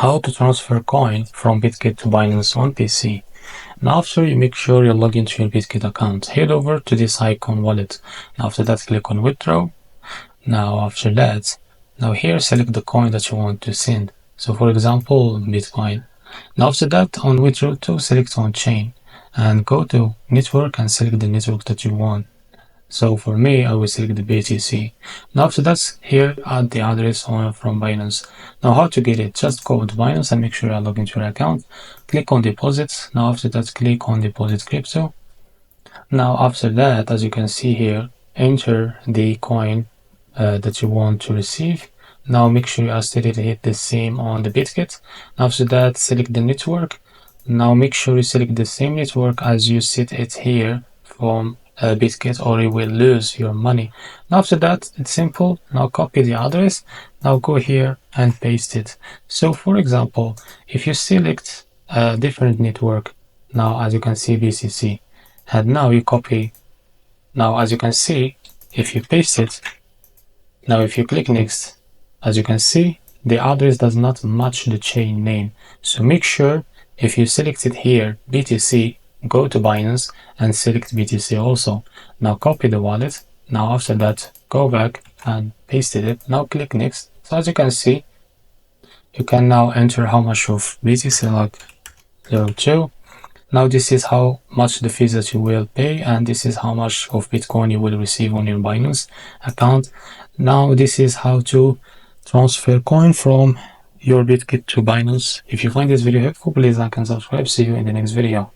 how to transfer coin from bitget to Binance on PC. Now after you make sure you log into your bitget account, head over to this icon wallet. Now after that click on withdraw. Now after that, now here select the coin that you want to send. So for example, Bitcoin. Now after that on withdraw to select on chain and go to network and select the network that you want. So for me, I will select the BTC. Now after that, here add the address from Binance. Now how to get it? Just go to Binance and make sure you log into your account. Click on deposits. Now after that, click on deposit crypto. Now after that, as you can see here, enter the coin that you want to receive. Now make sure you set it hit the same on the bitget. Now after that, select the network. Now make sure you select the same network as you set it here from bitget, or you will lose your money. Now after that, it's simple. Now copy the address. Now go here and paste it. So for example, if you select a different network, now as you can see BCC, and now you copy. Now as you can see, if you paste it, now if you click next, as you can see, the address does not match the chain name. So make sure if you select it here BTC, go to Binance and select BTC also. Now copy the wallet. Now after that, go back and paste it. Now click next. So as you can see, you can now enter how much of BTC, like 0.2. Now this is how much the fees that you will pay, and this is how much of Bitcoin you will receive on your Binance account. Now this is how to transfer coin from your bitget to Binance. If you find this video helpful, please like and subscribe. See you in the next video.